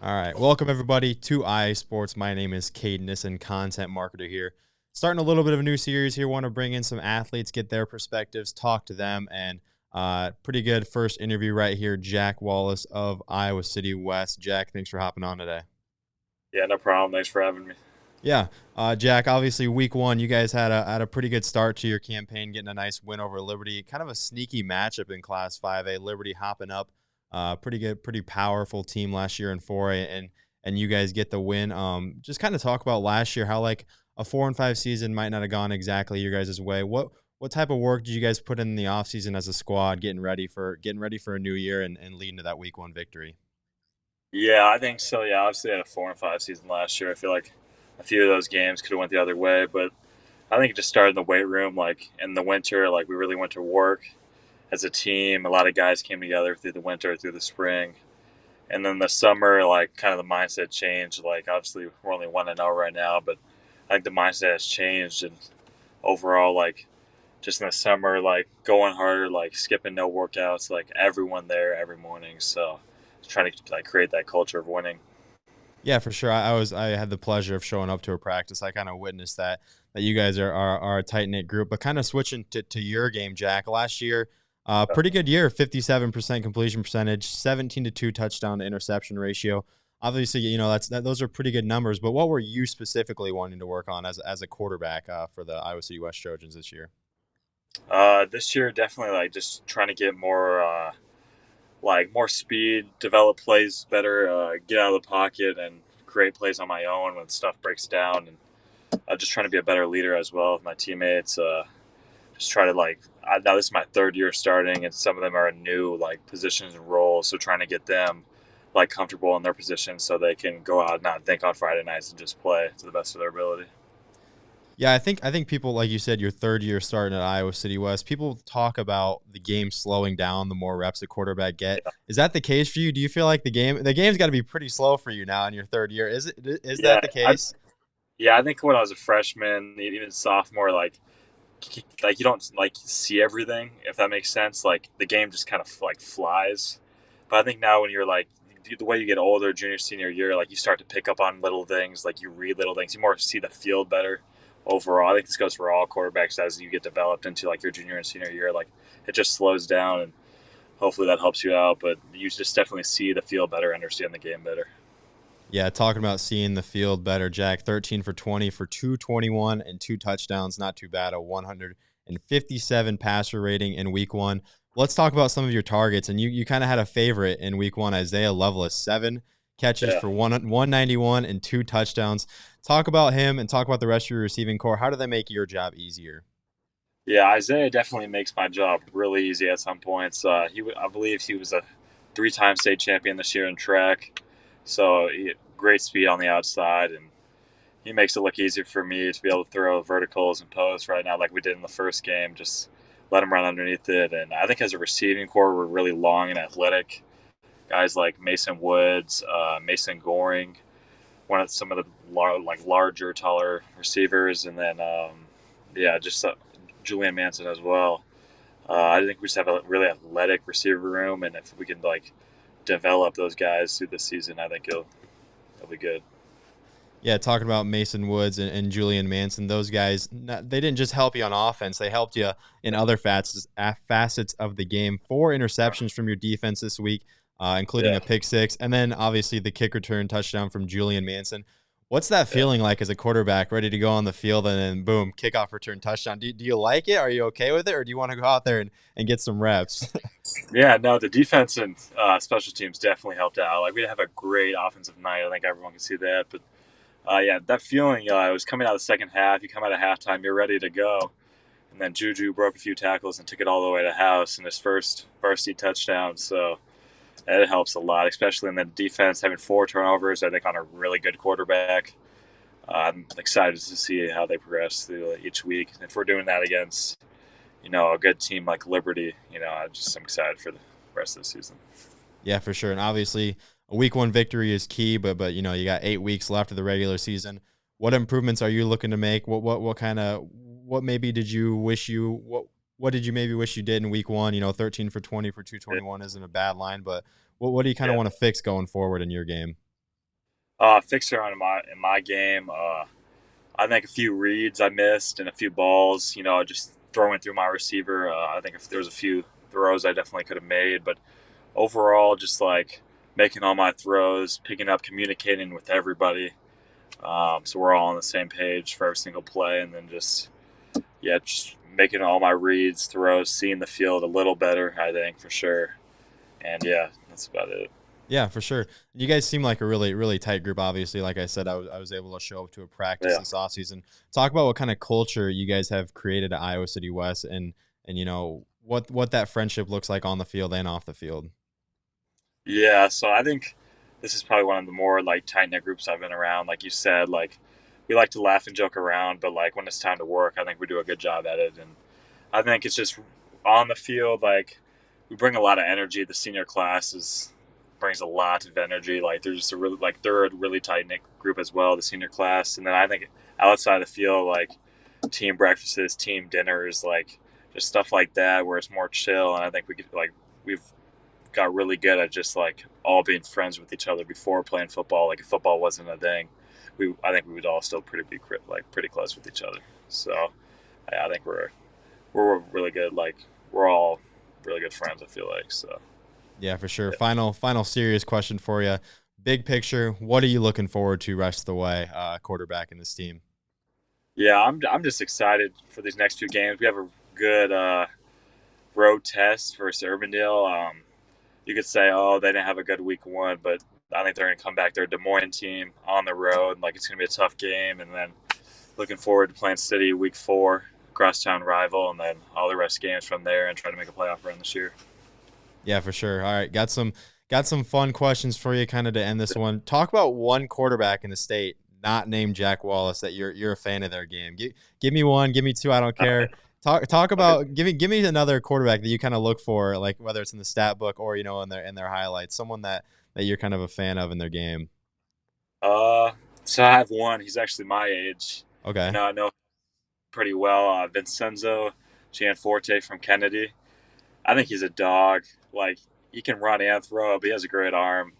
All right. Welcome, everybody, to IA Sports. My name is Caden Nissen, content marketer here. Starting a little bit of a new series here. Want to bring in some athletes, get their perspectives, talk to them, and pretty good first interview right here. Jack Wallace of Iowa City West. Jack, thanks for hopping on today. Yeah, no problem. Thanks for having me. Yeah, Jack. Obviously, week one, you guys had a pretty good start to your campaign, getting a nice win over Liberty. Kind of a sneaky matchup in Class 5A. Liberty hopping up, pretty good, pretty powerful team last year in 4A, and you guys get the win. Just kind of talk about last year, how like a 4-5 season might not have gone exactly your guys' way. What type of work did you guys put in the offseason as a squad, getting ready for a new year and leading to that week one victory? Yeah, I think so. Yeah, obviously I had a 4-5 season last year. I feel like a few of those games could have went the other way, but I think it just started in the weight room. Like in the winter, like we really went to work as a team. A lot of guys came together through the winter, through the spring, and then the summer, like kind of the mindset changed. Like obviously we're only 1-0 right now, but I think the mindset has changed, and overall, like just in the summer, like going harder, like skipping no workouts, like everyone there every morning. So trying to like create that culture of winning. Yeah, for sure. I had the pleasure of showing up to a practice. I kind of witnessed that you guys are a tight knit group. But kind of switching to your game, Jack. Last year, pretty good year, 57% completion percentage, 17-2 touchdown to interception ratio. Obviously, those are pretty good numbers. But what were you specifically wanting to work on as a quarterback for the Iowa City West Trojans this year? This year, definitely like just trying to get more, like more speed, develop plays better, get out of the pocket, and create plays on my own when stuff breaks down, and just trying to be a better leader as well with my teammates. Just try to now this is my third year starting, and some of them are in new like positions and roles, so trying to get them like comfortable in their positions so they can go out and not think on Friday nights and just play to the best of their ability. Yeah, I think people, like you said, your third year starting at Iowa City West, people talk about the game slowing down the more reps a quarterback get. Is that the case for you? Do you feel like the game's got to be pretty slow for you now in your third year? Is Yeah, that the I, case? yeah, I think when I was a freshman, even sophomore, like you don't like see everything, if that makes sense. Like the game just kind of like flies. But I think now when you're like the way you get older, junior senior year, like you start to pick up on little things, like you read little things, you more see the field better overall. I think this goes for all quarterbacks as you get developed into like your junior and senior year. Like it just slows down, and hopefully that helps you out. But you just definitely see the field better, understand the game better. Yeah, talking about seeing the field better, Jack. 13 for 20 for 221 and two touchdowns. Not too bad. A 157 passer rating in week one. Let's talk about some of your targets. And you kind of had a favorite in week one, Isaiah Lovelace, 7 catches Yeah. for 191 and two touchdowns. Talk about him and talk about the rest of your receiving core. How do they make your job easier? Yeah, Isaiah definitely makes my job really easy at some points. I believe he was a three-time state champion this year in track, so great speed on the outside, and he makes it look easier for me to be able to throw verticals and posts right now, like we did in the first game. Just let him run underneath it, and I think as a receiving core, we're really long and athletic. Guys like Mason Woods, Mason Goring, one of some of the larger, taller receivers, and then yeah, just Julian Manson as well. I think we just have a really athletic receiver room, and if we can like develop those guys through the season, I think it'll be good. Yeah, talking about Mason Woods and Julian Manson, those guys, they didn't just help you on offense, they helped you in other facets of the game. 4 interceptions from your defense this week, including Yeah, a pick six, and then obviously the kick return touchdown from Julian Manson. What's that yeah, feeling like as a quarterback, ready to go on the field and then boom, kickoff return touchdown? Do you like it? Are you okay with it? Or do you want to go out there and get some reps? yeah. No, the defense and special teams definitely helped out. Like we didn't have a great offensive night. I think everyone can see that, but yeah, that feeling. It was coming out of the second half. You come out of halftime, you're ready to go, and then Juju broke a few tackles and took it all the way to house in his first varsity touchdown. So it helps a lot, especially in the defense having 4 turnovers. I think on a really good quarterback. I'm excited to see how they progress through each week. If we're doing that against, a good team like Liberty, I'm excited for the rest of the season. Yeah, for sure. And obviously, a week one victory is key, but you got 8 weeks left of the regular season. What improvements are you looking to make? What maybe did you wish you what did you maybe wish you did in week one? 13 for 20 for Yeah, 221 isn't a bad line, but what do you kind of yeah. want to fix going forward in your game? Fixer on in my game. I think a few reads I missed and a few balls. Just throwing through my receiver. I think if there was a few throws I definitely could have made, but overall, just like making all my throws, picking up, communicating with everybody. So we're all on the same page for every single play, and then just making all my reads, throws, seeing the field a little better. I think for sure, and yeah, that's about it. Yeah, for sure. You guys seem like a really, really tight group. Obviously, like I said, I was able to show up to a practice Yeah. this offseason. Talk about what kind of culture you guys have created at Iowa City West, and what that friendship looks like on the field and off the field. Yeah, so I think this is probably one of the more like tight knit groups I've been around. Like you said, like we like to laugh and joke around, but like when it's time to work, I think we do a good job at it. And I think it's just on the field, like we bring a lot of energy. The senior class is brings a lot of energy. Like they're just a really like they're a really tight knit group as well, the senior class. And then I think outside the field, like team breakfasts, team dinners, like just stuff like that, where it's more chill. And I think we could like we've got really good at just like all being friends with each other before playing football. Like if football wasn't a thing, I think we would all still pretty close with each other. So yeah, I think we're really good. Like we're all really good friends. I feel like so. Yeah, for sure. Yeah, Final serious question for you. Big picture, what are you looking forward to rest of the way, quarterback in this team? yeah. I'm just excited for these next few games. We have a good road test versus Urbandale. You could say, oh, they didn't have a good week one, but I think they're going to come back. They're a Des Moines team on the road. Like it's going to be a tough game, and then looking forward to playing City week 4, crosstown rival, and then all the rest games from there, and try to make a playoff run this year. Yeah, for sure. All right, got some fun questions for you, kind of to end this one. Talk about one quarterback in the state not named Jack Wallace that you're a fan of their game. Give me one, give me two, I don't All care. right. Talk Okay. about give me another quarterback that you kind of look for, like whether it's in the stat book or in their highlights, someone that you're kind of a fan of in their game. Uh, so I have one. He's actually my age. Okay, I know pretty well. Vincenzo Gianforte from Kennedy. I think he's a dog. Like he can run and throw, but he has a great arm,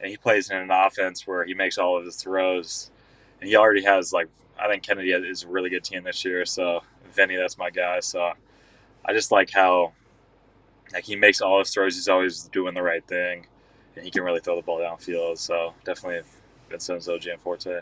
and he plays in an offense where he makes all of his throws. And he already has like I think Kennedy is a really good team this year. So Vinny, that's my guy. So I just like how like he makes all his throws. He's always doing the right thing, and he can really throw the ball downfield. So definitely Vincenzo Gianforte.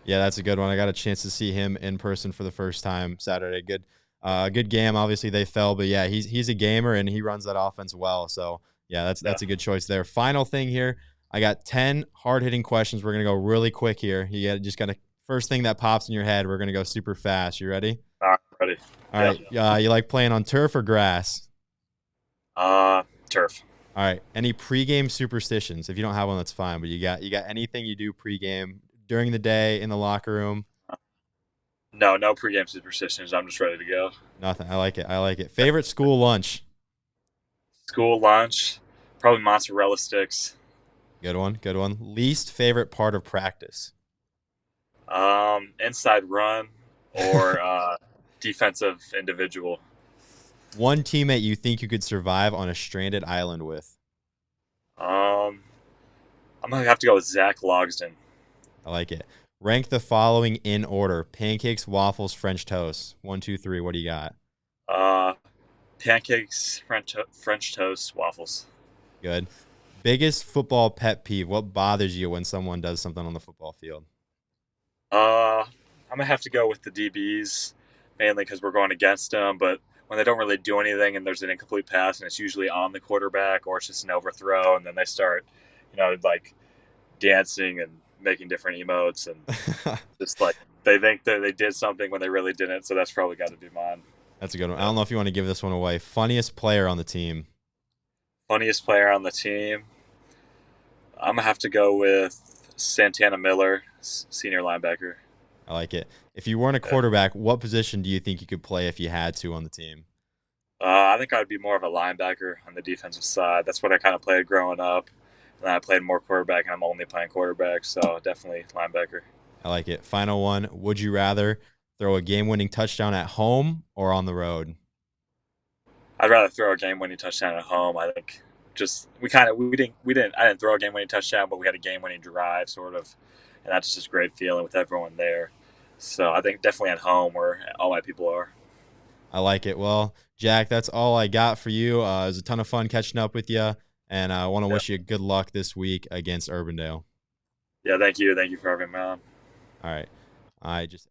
yeah, that's a good one. I got a chance to see him in person for the first time Saturday. Good game. Obviously they fell, but yeah, he's a gamer and he runs that offense well. So yeah, that's Yeah. that's a good choice there. Final thing here, I got 10 hard hitting questions. We're gonna go really quick here. Just gotta first thing that pops in your head. We're gonna go super fast. You ready? All right, ready. All Yeah. right. You like playing on turf or grass? Turf. All right. Any pregame superstitions? If you don't have one, that's fine. But you got anything you do pregame during the day in the locker room? No, no pregame superstitions. I'm just ready to go. Nothing. I like it. I like it. Favorite school lunch? School lunch, probably mozzarella sticks. Good one. Good one. Least favorite part of practice? Inside run or defensive individual. One teammate you think you could survive on a stranded island with? Um, I'm gonna have to go with Zach Logsden. I like it. Rank the following in order: pancakes, waffles, French toast. One, two, three. What do you got? Uh, Pancakes, French toast, waffles. Good. Biggest football pet peeve. What bothers you when someone does something on the football field? I'm gonna have to go with the DBs mainly because we're going against them. But when they don't really do anything and there's an incomplete pass and it's usually on the quarterback or it's just an overthrow, and then they start, like dancing and making different emotes and just like they think that they did something when they really didn't. So that's probably got to be mine. That's a good one. I Yeah. don't know if you want to give this one away. Funniest player on the team. Funniest player on the team. I'm gonna have to go with Santana Miller, senior linebacker. I like it. If you weren't a Yeah. quarterback, what position do you think you could play if you had to on the team? I think I'd be more of a linebacker on the defensive side. That's what I kind of played growing up. And then I played more quarterback, and I'm only playing quarterback, so definitely linebacker. I like it. Final one. Would you rather throw a game-winning touchdown at home or on the road? I'd rather throw a game-winning touchdown at home. I think just we didn't I didn't throw a game winning touchdown, but we had a game winning drive sort of, and that's just a great feeling with everyone there. So I think definitely at home where all my people are. I like it. Well, Jack, that's all I got for you. It was a ton of fun catching up with you, and I want to Yeah, wish you good luck this week against Urbandale. yeah. Thank you for having me on. All right. I just